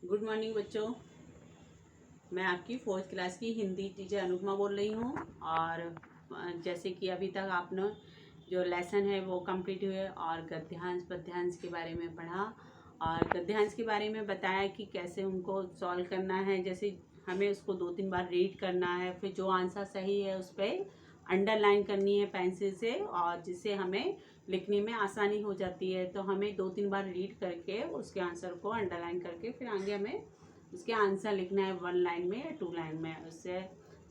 Good morning बच्चों। मैं आपकी फोर्थ क्लास की हिंदी टीचर अनुपमा बोल रही हूँ। और जैसे कि अभी तक आपने जो लेसन है वो कंप्लीट हुए और गद्यांश पद्यांश के बारे में पढ़ा और गद्यांश के बारे में बताया कि कैसे उनको सॉल्व करना है। जैसे हमें उसको 2-3 बार रीड करना है, फिर जो आंसर सही है उस पर अंडरलाइन करनी है पेंसिल से, और जिससे हमें लिखने में आसानी हो जाती है। तो हमें 2-3 बार रीड करके उसके आंसर को अंडरलाइन करके फिर आगे हमें उसके आंसर लिखना है 1 लाइन में या 2 लाइन में। उससे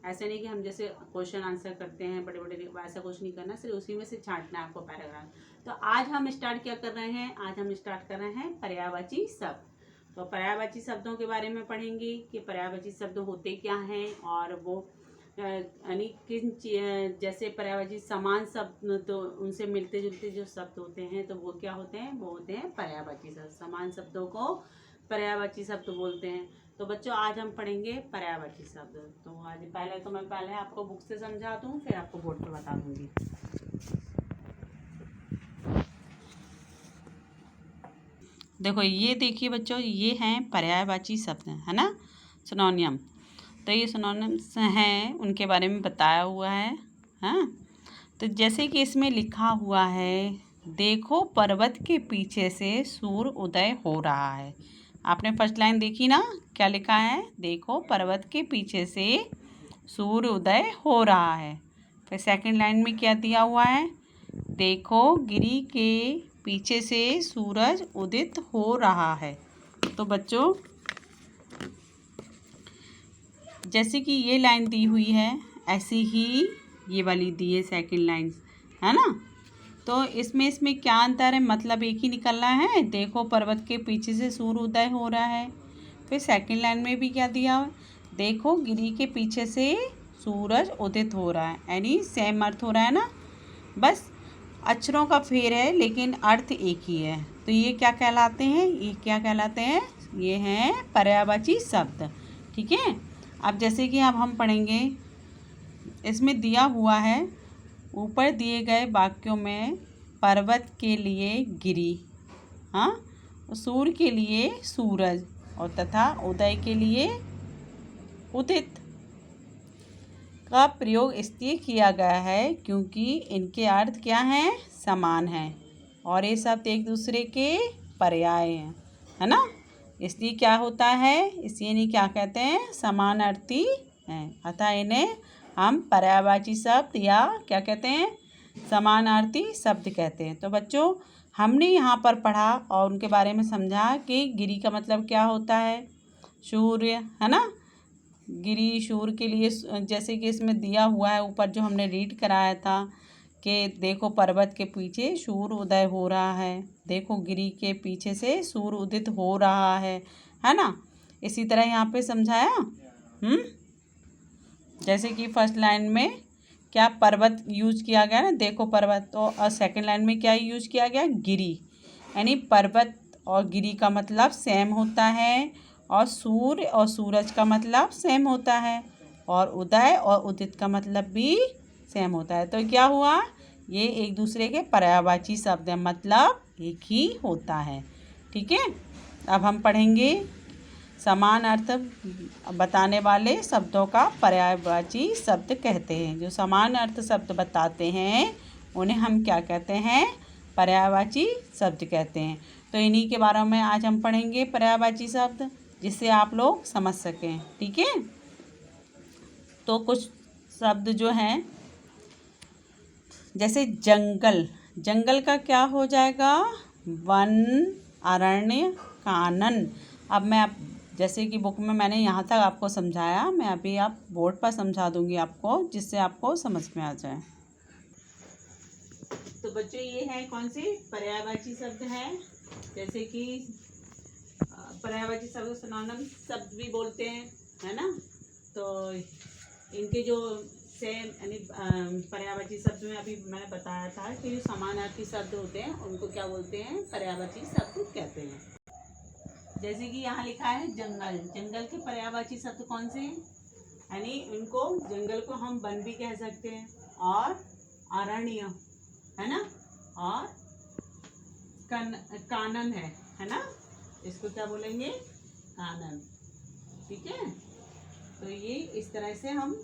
ऐसे नहीं कि हम जैसे क्वेश्चन आंसर करते हैं बड़े बड़े, ऐसा कुछ नहीं करना, सिर्फ उसी में से छांटना है आपको पैराग्राफ। तो आज हम स्टार्ट क्या कर रहे हैं, आज हम स्टार्ट कर रहे हैं पर्यायवाची शब्द। तो पर्यायवाची शब्दों के बारे में पढ़ेंगे कि पर्यायवाची शब्द होते क्या हैं और वो यानी किन जैसे पर्यायवाची समान शब्द, तो उनसे मिलते जुलते जो शब्द होते हैं तो वो क्या होते हैं, वो होते हैं पर्यायवाची शब्द। समान शब्दों को पर्यायवाची शब्द बोलते हैं। तो बच्चों आज हम पढ़ेंगे पर्यायवाची शब्द। तो आज पहले आपको बुक से समझा दूँ, फिर आपको बोर्ड पर बता दूंगी। देखो ये देखिए बच्चों, ये हैं पर्यायवाची शब्द, है ना, सिनोनियम। तो ये सिनोनिम्स हैं, उनके बारे में बताया हुआ है। हाँ, तो जैसे कि इसमें लिखा हुआ है, देखो पर्वत के पीछे से सूर्य उदय हो रहा है। आपने फर्स्ट लाइन देखी ना, क्या लिखा है, देखो पर्वत के पीछे से सूर्य उदय हो रहा है। फिर सेकंड लाइन में क्या दिया हुआ है, देखो गिरी के पीछे से सूरज उदित हो रहा है। तो बच्चों जैसे कि ये लाइन दी हुई है, ऐसी ही ये वाली दी है सेकंड लाइन, है ना। तो इसमें क्या अंतर है, मतलब एक ही निकलना है, देखो पर्वत के पीछे से सूर्य उदय हो रहा है। फिर सेकंड लाइन में भी क्या दिया है, देखो गिरी के पीछे से सूरज उदित हो रहा है, यानी सेम अर्थ हो रहा है ना, बस अक्षरों का फेर है लेकिन अर्थ एक ही है। तो ये क्या कहलाते हैं, ये क्या कहलाते हैं, ये हैं पर्यायवाची शब्द। ठीक है। अब जैसे कि अब हम पढ़ेंगे, इसमें दिया हुआ है, ऊपर दिए गए वाक्यों में पर्वत के लिए गिरी, हाँ, सूर्य के लिए सूरज और तथा उदय के लिए उदित का प्रयोग इसलिए किया गया है क्योंकि इनके अर्थ क्या हैं, समान हैं और ये शब्द एक दूसरे के पर्याय हैं, है ना। इसलिए क्या होता है, इसलिए नहीं क्या कहते हैं, समान अर्थी हैं, अतः इन्हें हम पर्यायवाची शब्द या क्या कहते हैं, समानार्थी शब्द कहते हैं। तो बच्चों हमने यहाँ पर पढ़ा और उनके बारे में समझा कि गिरी का मतलब क्या होता है, सूर्य, है ना। गिरी सूर्य के लिए, जैसे कि इसमें दिया हुआ है ऊपर जो हमने रीड कराया था कि देखो पर्वत के पीछे सूर्य उदय हो रहा है, देखो गिरी के पीछे से सूर्य उदित हो रहा है ना। इसी तरह यहाँ पे समझाया। जैसे कि फर्स्ट लाइन में क्या पर्वत यूज किया गया ना, देखो पर्वत, तो और सेकंड लाइन में क्या यूज किया गया, गिरी, यानी पर्वत और गिरी का मतलब सेम होता है और सूर्य और सूरज का मतलब सेम होता है और उदय और उदित का मतलब भी सेम होता है। तो क्या हुआ, ये एक दूसरे के पर्यायवाची शब्द हैं, मतलब एक ही होता है। ठीक है। अब हम पढ़ेंगे समान अर्थ बताने वाले शब्दों का पर्यायवाची शब्द कहते हैं। जो समान अर्थ शब्द बताते हैं उन्हें हम क्या कहते हैं, पर्यायवाची शब्द कहते हैं। तो इन्हीं के बारे में आज हम पढ़ेंगे पर्यायवाची शब्द, जिससे आप लोग समझ सकें। ठीक है। तो कुछ शब्द जो हैं, जैसे जंगल, जंगल का क्या हो जाएगा, वन, अरण्य, कानन। अब मैं जैसे कि बुक में मैंने यहाँ तक आपको समझाया, मैं अभी आप बोर्ड पर समझा दूंगी आपको, जिससे आपको समझ में आ जाए। तो बच्चों ये है कौन से पर्यायवाची शब्द हैं, जैसे कि पर्यायवाची शब्द सिनोनिम शब्द भी बोलते हैं, है ना। तो इनके जो सेम यानी पर्यायवाची शब्द में अभी मैंने बताया था कि जो समानार्थी शब्द होते हैं उनको क्या बोलते हैं, पर्यायवाची शब्द कहते हैं। जैसे कि यहाँ लिखा है जंगल, जंगल के पर्यायवाची शब्द कौन से हैं, यानी इनको जंगल को हम वन भी कह सकते हैं और अरण्य, है ना, और कानन है ना, इसको क्या बोलेंगे, कानन। ठीक है, तो ये इस तरह से हम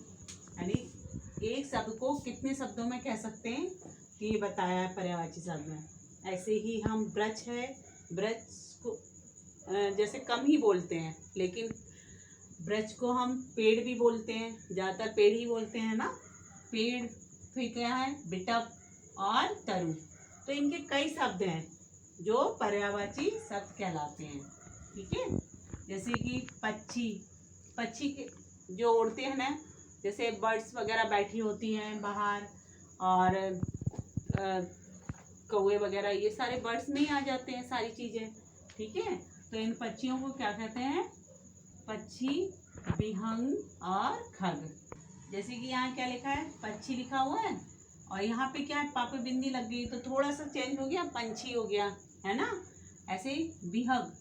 यानी एक शब्द को कितने शब्दों में कह सकते हैं कि ये बताया है पर्यायवाची शब्द में। ऐसे ही हम वृक्ष है, वृक्ष को जैसे कम ही बोलते हैं, लेकिन वृक्ष को हम पेड़ भी बोलते हैं, ज़्यादातर पेड़ ही बोलते हैं ना। पेड़ फिर क्या है, बिटप और तरु। तो इनके कई शब्द हैं जो पर्यायवाची शब्द कहलाते हैं। ठीक है, जैसे कि पक्षी, पक्षी के जो उड़ते हैं ना, जैसे बर्ड्स वगैरह बैठी होती हैं बाहर, और कौवे वगैरह, ये सारे बर्ड्स में ही आ जाते हैं सारी चीज़ें। ठीक है, तो इन पक्षियों को क्या कहते हैं, पक्षी, विहंग और खग। जैसे कि यहाँ क्या लिखा है, पक्षी लिखा हुआ है, और यहाँ पे क्या है, पापे बिंदी लग गई तो थोड़ा सा चेंज हो गया, पंछी हो गया, है ना। ऐसे ही विहग,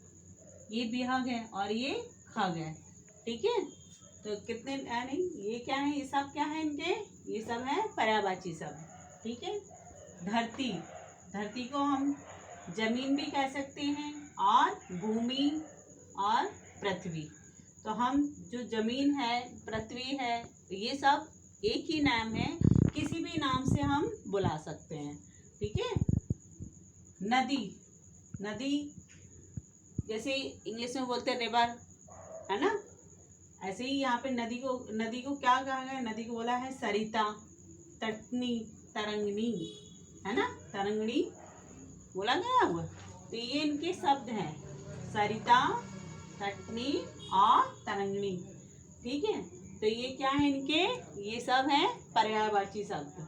ये विहग है और ये खग है। ठीक है, तो कितने नहीं, ये क्या है, ये सब क्या है इनके, ये सब है पर्यायवाची शब्द। ठीक है, धरती, धरती को हम जमीन भी कह सकते हैं, और भूमि और पृथ्वी। तो हम जो जमीन है, पृथ्वी है, ये सब एक ही नाम है, किसी भी नाम से हम बुला सकते हैं। ठीक है, नदी, नदी जैसे इंग्लिश में बोलते हैं रिवर, है ना। ऐसे ही यहाँ पे नदी को क्या कहा गया, नदी को बोला है सरिता, तटनी, तरंगनी, है ना, तरंगणी बोला गया हुआ। तो ये इनके शब्द हैं, सरिता, तटनी और तरंगणी। ठीक है, तो ये क्या है इनके, ये सब है पर्यायवाची शब्द।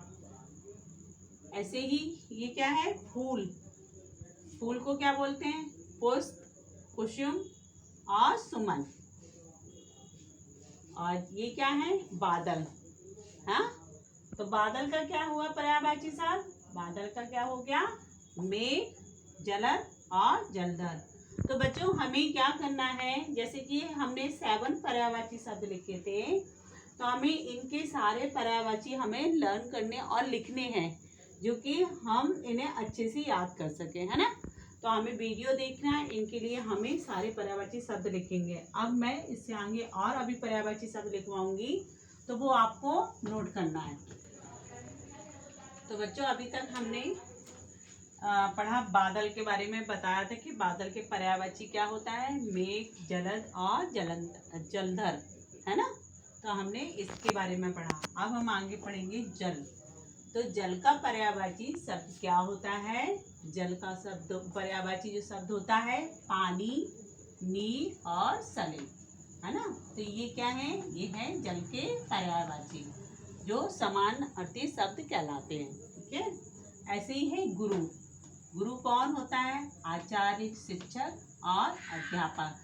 ऐसे ही ये क्या है, फूल, फूल को क्या बोलते हैं, पुष्प, कुसुम और सुमन। और ये क्या है, बादल। हाँ, तो बादल का क्या हुआ पर्यायवाची शब्द, बादल का क्या हो गया, मेघ, जलद और जलधर। तो बच्चों हमें क्या करना है, जैसे कि हमने 7 पर्यायवाची शब्द लिखे थे, तो हमें इनके सारे पर्यायवाची हमें लर्न करने और लिखने हैं, जो कि हम इन्हें अच्छे से याद कर सकें, है ना। तो हमें वीडियो देखना है, इनके लिए हमें सारे पर्यायवाची शब्द लिखेंगे। अब मैं इससे आगे और अभी पर्यायवाची शब्द लिखवाऊंगी, तो वो आपको नोट करना है। तो बच्चों अभी तक हमने पढ़ा, बादल के बारे में बताया था कि बादल के पर्यायवाची क्या होता है, मेघ, जलद और जलधर, है ना। तो हमने इसके बारे में पढ़ा। अब हम आगे पढ़ेंगे जल। तो जल का पर्यायवाची शब्द क्या होता है, जल का शब्द पर्यायवाची जो शब्द होता है, पानी, नीर और सलिल, है ना। तो ये क्या है, ये है जल के पर्यायवाची जो समान अर्थी शब्द कहलाते हैं। ठीक है, ऐसे ही है गुरु। गुरु कौन होता है, आचार्य, शिक्षक और अध्यापक।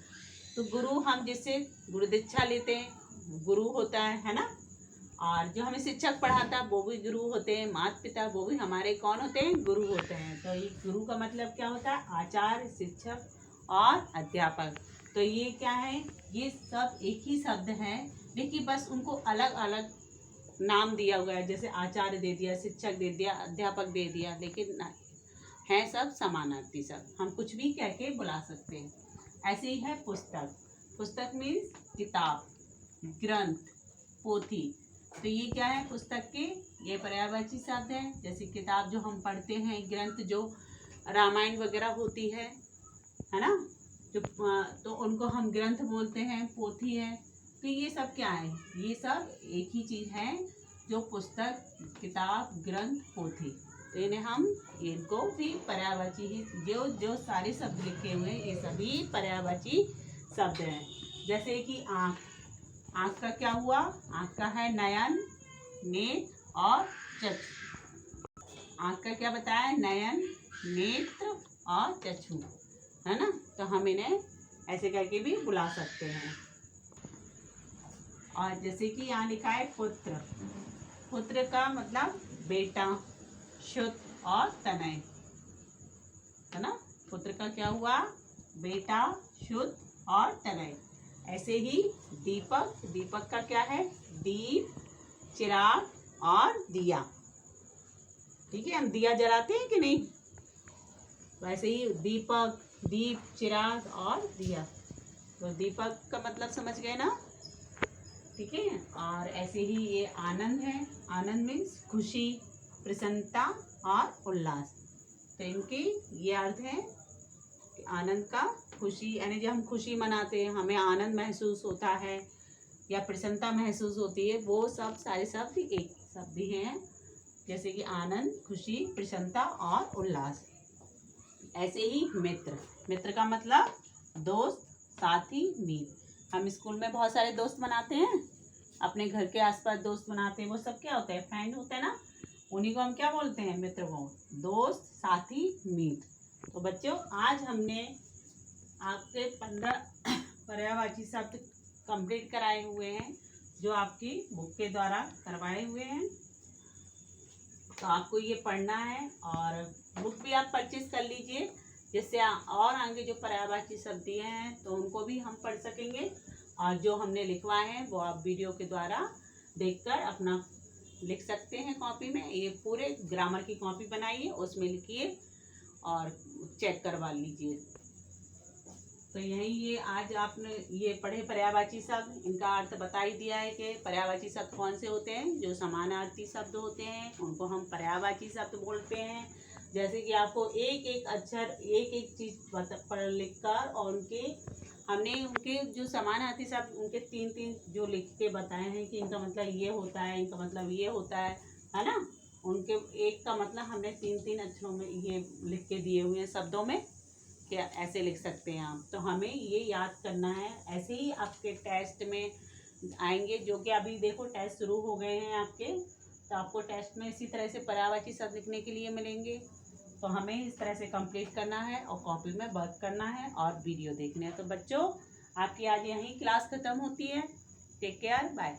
तो गुरु हम जिससे गुरु दीक्षा लेते हैं, गुरु होता है ना। और जो हमें शिक्षक पढ़ाता है वो भी गुरु होते हैं, माता पिता वो भी हमारे कौन होते हैं, गुरु होते हैं। तो ये गुरु का मतलब क्या होता है, आचार्य, शिक्षक और अध्यापक। तो ये क्या है, ये सब एक ही शब्द हैं, लेकिन बस उनको अलग अलग नाम दिया हुआ है। जैसे आचार्य दे दिया, शिक्षक दे दिया, अध्यापक दे दिया, लेकिन है सब समानार्थी शब्द, हम कुछ भी कह के बुला सकते हैं। ऐसे ही है पुस्तक। पुस्तक मीन्स किताब, ग्रंथ, पोथी। तो ये क्या है, पुस्तक के ये पर्यायवाची शब्द है। जैसे किताब जो हम पढ़ते हैं, ग्रंथ जो रामायण वगैरह होती है ना, जो तो उनको हम ग्रंथ बोलते हैं, पोथी है। तो ये सब क्या है, ये सब एक ही चीज़ है, जो पुस्तक, किताब, ग्रंथ, पोथी। तो इन्हें हम, इनको भी पर्यायवाची ही, जो जो सारे शब्द लिखे हुए हैं ये सभी पर्यायवाची शब्द हैं। जैसे कि आँख, आँख का क्या हुआ, आँख का है नयन, नेत्र और चक्षु। आँख का क्या बताया, नयन, नेत्र और चक्षु, है ना। तो हम इन्हें ऐसे करके भी बुला सकते हैं। और जैसे कि यहाँ लिखा है पुत्र। पुत्र का मतलब बेटा, शुद्ध और तनय, है ना। पुत्र का क्या हुआ, बेटा, शुद्ध और तनय। ऐसे ही दीपक, दीपक का क्या है, दीप, चिराग और दिया। ठीक है, हम दिया जलाते हैं कि नहीं, वैसे ही दीपक, दीप, चिराग और दिया। तो दीपक का मतलब समझ गए ना, ठीक है। और ऐसे ही ये आनंद है, आनंद मीन्स खुशी, प्रसन्नता और उल्लास। तो इनकी ये अर्थ है कि आनंद का, खुशी यानी जब हम खुशी मनाते हैं हमें आनंद महसूस होता है या प्रसन्नता महसूस होती है, वो सब सारे शब्द एक शब्द ही हैं, जैसे कि आनंद, खुशी, प्रसन्नता और उल्लास। ऐसे ही मित्र, मित्र का मतलब दोस्त, साथी, मित्र। हम स्कूल में बहुत सारे दोस्त बनाते हैं, अपने घर के आसपास दोस्त बनाते हैं, वो सब क्या होते हैं, फ्रेंड होते हैं ना, उन्हीं को हम क्या बोलते हैं, मित्र को, दोस्त, साथी, मित्र। तो बच्चों आज हमने आपके 15 पर्यायवाची शब्द कंप्लीट कराए हुए हैं, जो आपकी बुक के द्वारा करवाए हुए हैं। तो आपको ये पढ़ना है और बुक भी आप परचेज कर लीजिए, जिससे और आगे जो पर्यायवाची शब्द दिए हैं तो उनको भी हम पढ़ सकेंगे, और जो हमने लिखवाए हैं वो आप वीडियो के द्वारा देखकर अपना लिख सकते हैं कॉपी में। ये पूरे ग्रामर की कॉपी बनाइए, उसमें लिखिए और चेक करवा लीजिए। तो यही ये आज आपने ये पढ़े पर्यायवाची शब्द, इनका अर्थ बता ही दिया है कि पर्यायवाची शब्द कौन से होते हैं। जो समानार्थी शब्द होते हैं उनको हम पर्यायवाची शब्द बोलते हैं। जैसे कि आपको एक एक अक्षर, एक एक चीज़ पढ़ लिख कर, और हमने उनके जो समानार्थी शब्द उनके 3-3 जो लिख के बताए हैं कि इनका मतलब ये होता है, इनका मतलब ये होता है ना। उनके एक का मतलब हमने 3-3 अक्षरों में ये लिख के दिए हुए हैं शब्दों में, क्या ऐसे लिख सकते हैं आप। तो हमें ये याद करना है। ऐसे ही आपके टेस्ट में आएंगे, जो कि अभी देखो टेस्ट शुरू हो गए हैं आपके, तो आपको टेस्ट में इसी तरह से पर्यायवाची शब्द लिखने के लिए मिलेंगे। तो हमें इस तरह से कंप्लीट करना है और कॉपी में वर्क करना है और वीडियो देखने हैं। तो बच्चों आपकी आज यहीं क्लास ख़त्म होती है। Take care, bye.